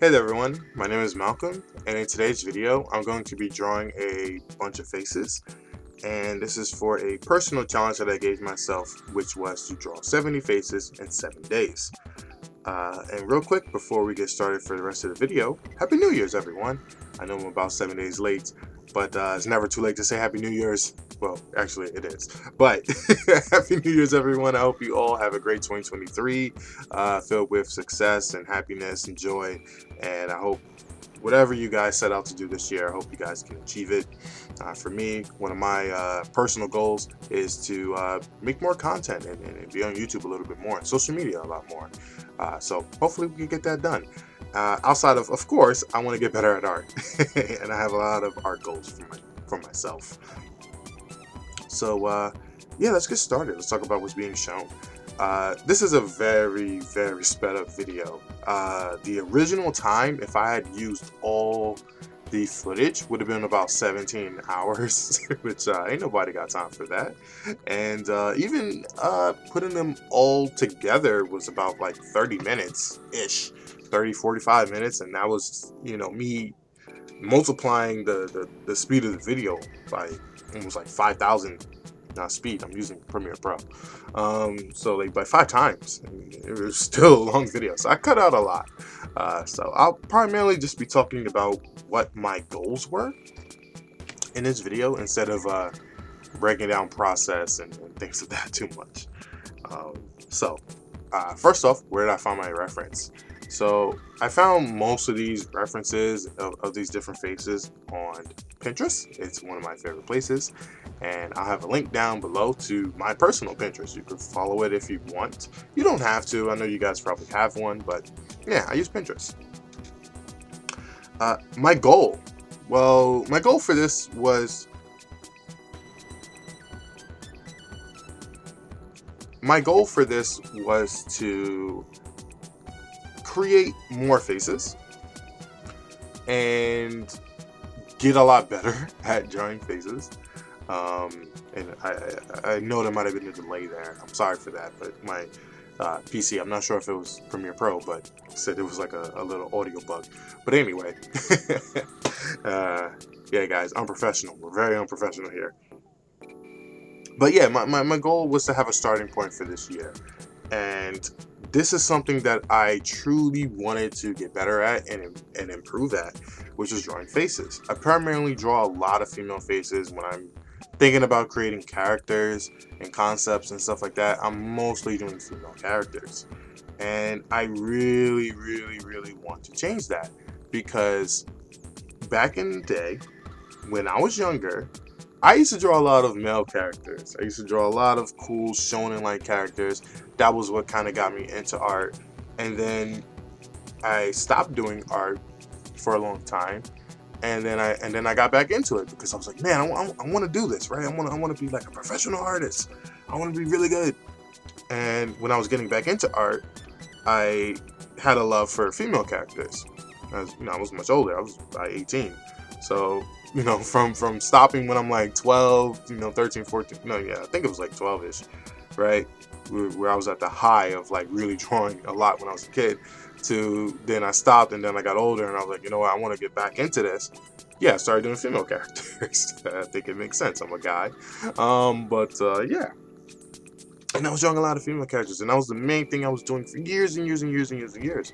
Hey there everyone, my name is Malcolm, and in today's video I'm going to be drawing a bunch of faces, and this is for a personal challenge that I gave myself, which was to draw 70 faces in 7 days. And real quick, before we get started for the rest of the video, Happy New Year's everyone! I know I'm about 7 days late, but it's never too late to say Happy New Year's. Well, actually it is, but Happy New Year's everyone. I hope you all have a great 2023, filled with success and happiness and joy, and I hope whatever you guys set out to do this year, I hope you guys can achieve it. For me, one of my personal goals is to make more content and be on YouTube a little bit more and social media a lot more. So hopefully we can get that done. Outside of course, I want to get better at art, and I have a lot of art goals for myself. So yeah, let's get started. Let's talk about what's being shown. This is a very sped up video. The original time, if I had used all the footage, would have been about 17 hours, which ain't nobody got time for that. And even putting them all together was about like 30 minutes ish, 30-45 minutes, and that was, you know, me multiplying the speed of the video by almost like 5,000. Not speed, I'm using Premiere Pro. So like by 5 times, and it was still a long video, so I cut out a lot. So I'll primarily just be talking about what my goals were in this video instead of breaking down process and things of that too much. So first off, where did I find my reference? So I found most of these references of these different faces on Pinterest. It's one of my favorite places, and I'll have a link down below to my personal Pinterest. You can follow it if you want. You don't have to. I know you guys probably have one, but yeah, I use Pinterest. My goal. Well, my goal for this was to create more faces and get a lot better at drawing faces. And I know there might have been a delay there. I'm sorry for that, but my PC, I'm not sure if it was Premiere Pro, but it said it was like a little audio bug. But anyway, yeah guys, unprofessional. We're very unprofessional here. But yeah, my goal was to have a starting point for this year, and this is something that I truly wanted to get better at and improve at, which is drawing faces. I primarily draw a lot of female faces when I'm thinking about creating characters and concepts and stuff like that. I'm mostly doing female characters, and I really want to change that, because back in the day when I was younger, I used to draw a lot of male characters. I used to draw a lot of cool shonen-like characters. That was what kind of got me into art. And then I stopped doing art for a long time, and then I got back into it because I was like, man, I want to do this, right? I want to be like a professional artist. I want to be really good. And when I was getting back into art, I had a love for female characters. As you know, I was much older. I was about 18. So, you know, from stopping when I'm like 12, you know, 13, 14, no, yeah, I think it was like 12-ish, right? Where I was at the high of like really drawing a lot when I was a kid, to then I stopped, and then I got older and I was like, you know what, I want to get back into this. Yeah, I started doing female characters. I think it makes sense. I'm a guy. Yeah. And I was drawing a lot of female characters, and that was the main thing I was doing for years and years and years and years and years.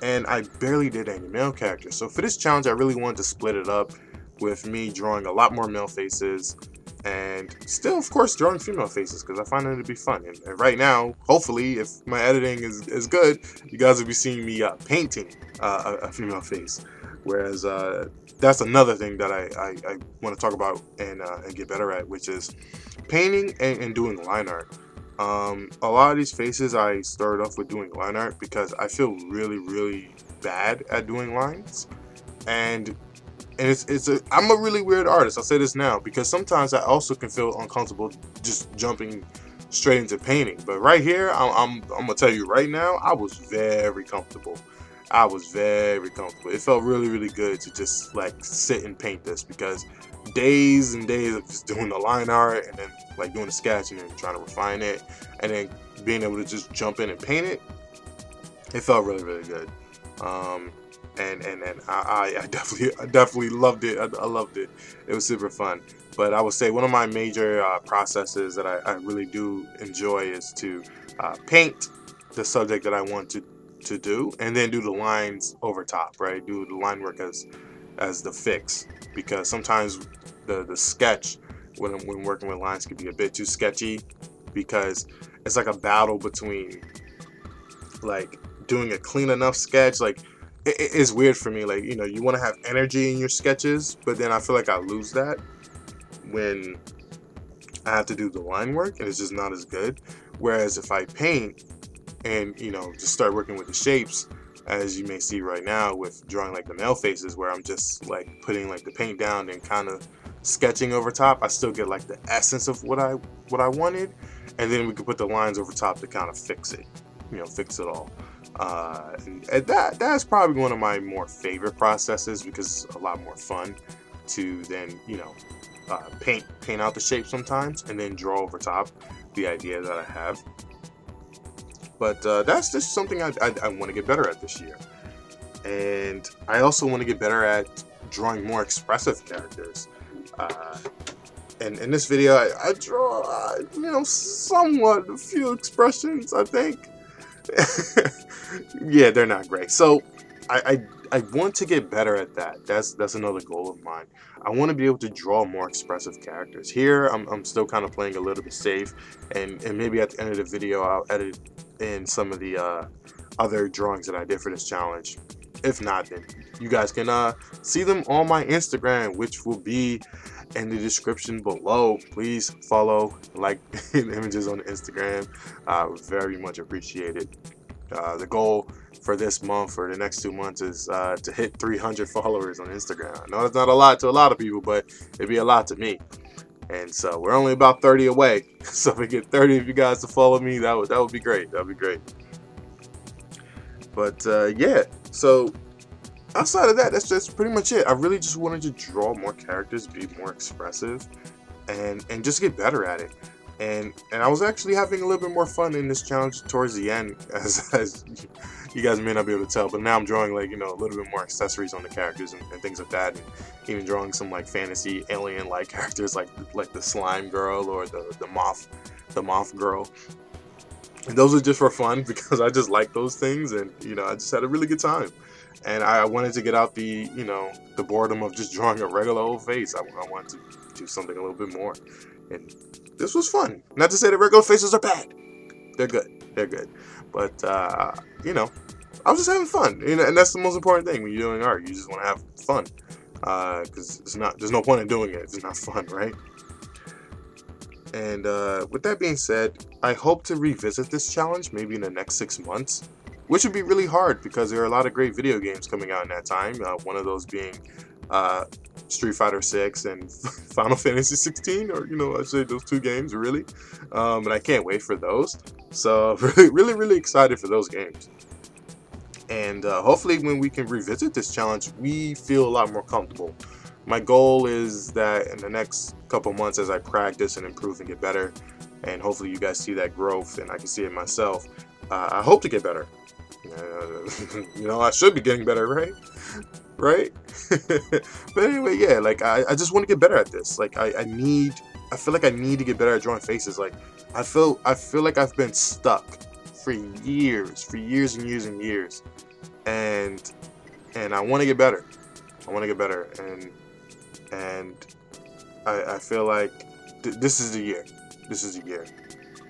And I barely did any male characters. So for this challenge, I really wanted to split it up with me drawing a lot more male faces, and still, of course, drawing female faces, because I find it to be fun. And right now, hopefully, if my editing is good, you guys will be seeing me painting a female face. Whereas that's another thing that I want to talk about and get better at, which is painting and doing line art. A lot of these faces I started off with doing line art because I feel really bad at doing lines, and I'm a really weird artist. I'll say this now, because sometimes I also can feel uncomfortable just jumping straight into painting. But right here, I'm gonna tell you right now, I was very comfortable. It felt really good to just like sit and paint this, because days and days of just doing the line art and then like doing the sketch and then trying to refine it and then being able to just jump in and paint it, it felt really good. and I definitely loved it. I loved it. It was super fun. But I would say one of my major processes that I really do enjoy is to paint the subject that I want to do, and then do the lines over top, right? Do the line work as the fix, because sometimes the sketch when working with lines can be a bit too sketchy, because it's like a battle between like doing a clean enough sketch. Like it is weird for me, like, you know, you want to have energy in your sketches, but then I feel like I lose that when I have to do the line work, and it's just not as good. Whereas if I paint and, you know, just start working with the shapes, as you may see right now with drawing like the male faces, where I'm just like putting like the paint down and kind of sketching over top, I still get like the essence of what I wanted, and then we can put the lines over top to kind of fix it, you know, fix it all. And that's probably one of my more favorite processes, because it's a lot more fun to then, you know, paint out the shape sometimes, and then draw over top the idea that I have. But that's just something I want to get better at this year. And I also want to get better at drawing more expressive characters. And in this video, I draw, you know, somewhat a few expressions, I think. Yeah, they're not great. So I want to get better at that. That's another goal of mine. I want to be able to draw more expressive characters. Here, I'm still kind of playing a little bit safe, and maybe at the end of the video, I'll edit in some of the other drawings that I did for this challenge. If not, then you guys can see them on my Instagram, which will be in the description below. Please follow, like the images on Instagram. Very much appreciated. The goal for this month, for the next 2 months, is to hit 300 followers on Instagram. I know it's not a lot to a lot of people, but it'd be a lot to me. And so we're only about 30 away. So if we get 30 of you guys to follow me, that would be great. That would be great. But yeah, so outside of that, that's pretty much it. I really just wanted to draw more characters, be more expressive, and just get better at it. And I was actually having a little bit more fun in this challenge towards the end, as you guys may not be able to tell, but now I'm drawing, like, you know, a little bit more accessories on the characters and things like that, and even drawing some like fantasy alien-like characters, like the slime girl or the moth girl. And those are just for fun, because I just like those things, and, you know, I just had a really good time. And I wanted to get out the, you know, the boredom of just drawing a regular old face. I wanted to do something a little bit more, and this was fun. Not to say that regular faces are bad. They're good. They're good. But, you know, I was just having fun. You know, and that's the most important thing when you're doing art. You just want to have fun. Because there's no point in doing it if it's not fun, right? And with that being said, I hope to revisit this challenge maybe in the next 6 months, which would be really hard because there are a lot of great video games coming out in that time. One of those being Street Fighter 6 and Final Fantasy 16, or, you know, I'd say those two games, really. And I can't wait for those. So really excited for those games. And hopefully when we can revisit this challenge, we feel a lot more comfortable. My goal is that in the next couple months, as I practice and improve and get better, and hopefully you guys see that growth and I can see it myself, I hope to get better. You know, I should be getting better, right? Right? But anyway, yeah, like I just want to get better at this. Like I feel like I need to get better at drawing faces. Like I feel like I've been stuck for years and years, and I want to get better. I want to get better, and I feel like this is the year. This is the year.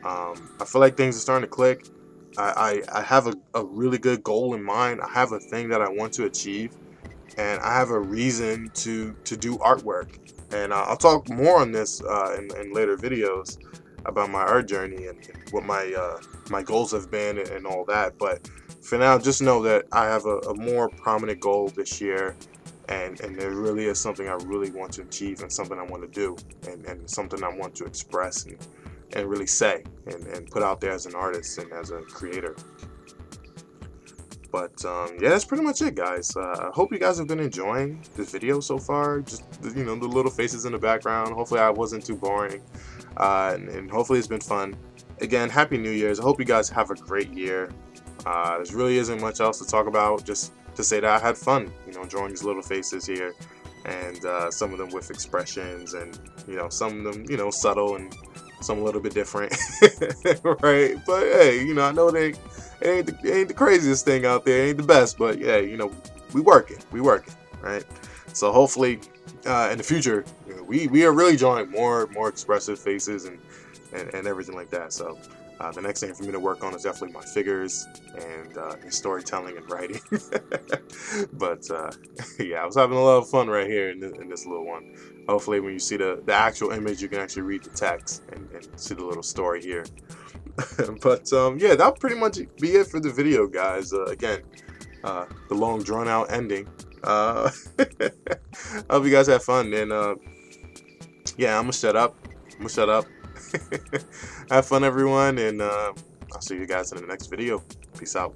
I feel like things are starting to click. I have a really good goal in mind. I have a thing that I want to achieve, and I have a reason to do artwork. And I'll talk more on this in later videos about my art journey and what my goals have been and all that. But for now, just know that I have a more prominent goal this year, and there really is something I really want to achieve, and something I want to do, and something I want to express and really say and put out there as an artist and as a creator. But yeah, that's pretty much it, guys. I hope you guys have been enjoying this video so far. Just, you know, the little faces in the background. Hopefully I wasn't too boring, and hopefully it's been fun. Again, Happy New Year's. I hope you guys have a great year. There really isn't much else to talk about. Just to say that I had fun, drawing these little faces here, and some of them with expressions, and some of them subtle, and some a little bit different, right? But hey, I know it ain't the craziest thing out there, it ain't the best, but yeah, we work it, right? So hopefully, in the future, we are really drawing more expressive faces and everything like that. So the next thing for me to work on is definitely my figures and storytelling and writing. But yeah, I was having a lot of fun right here in this little one. Hopefully when you see the actual image, you can actually read the text and see the little story here. But yeah, that'll pretty much be it for the video, guys. Again, the long drawn out ending. I hope you guys had fun, and yeah, I'm gonna shut up. Have fun, everyone, and I'll see you guys in the next video. Peace out.